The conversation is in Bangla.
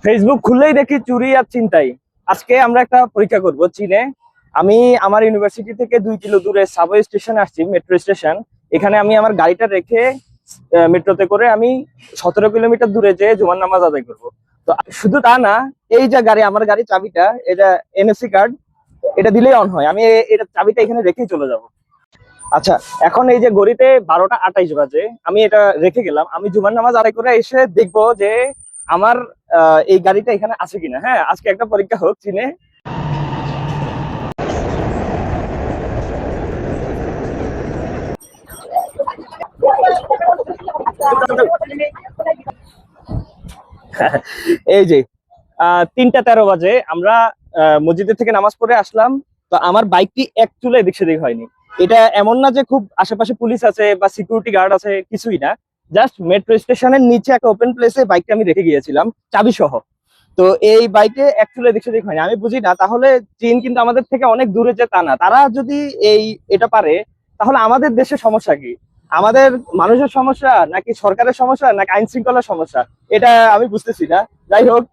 ফেসবুক খুললেই দেখি চুরি আর ছিনতাই। আজকে আমরা একটা পরীক্ষা করব চীনে। আমি আমার ইউনিভার্সিটি থেকে 2 কিলো দূরে সাবওয়ে স্টেশন আসছি, মেট্রো স্টেশন। এখানে আমি আমার গাড়িটা রেখে মেট্রোতে করে আমি 17 কিলোমিটার দূরে যেয়ে জুমার নামাজ আদায় করব। তো শুধু তা না, এই যে গাড়ি, আমার গাড়ির চাবিটা, এটা এনএফসি কার্ড, এটা দিলেই অন হয়। আমি এটা চাবিটা এখানে রেখেই চলে যাব। আচ্ছা, এখন এই যে ঘড়িতে 12টা 28 বাজে, আমি এটা রেখে গেলাম। আমি জুমার নামাজ আদায় করে এসে দেখবো যে আমার এই গাড়িটা এখানে আছে কিনা। হ্যাঁ, আজকে একটা পরীক্ষা হোক চীনে। এই যে 3টা 13 বাজে আমরা মসজিদের থেকে নামাজ পড়ে আসলাম। তো আমার বাইকটি এক চুলে এদিক সেদিক হয়নি। এটা এমন না যে খুব আশেপাশে পুলিশ আছে বা সিকিউরিটি গার্ড আছে, কিছুই না। জাস্ট মেট্রো স্টেশনের নিচে একটা ওপেন প্লেসে বাইকটা আমি রেখে গিয়েছিলাম চাবি সহ। তো এই বাইকে এক চুলে এদিক সেদিক হয়নি। আমি বুঝি না তাহলে চীন কিন্তু আমাদের থেকে অনেক দূরে, যে তা না। তারা যদি এটা পারে, তাহলে আমাদের দেশের সমস্যা কি? আমাদের মানুষের সমস্যা নাকি সরকারের সমস্যা নাকি আইন শৃঙ্খলার সমস্যা? এটা আমি বুঝতেছি না। যাই হোক,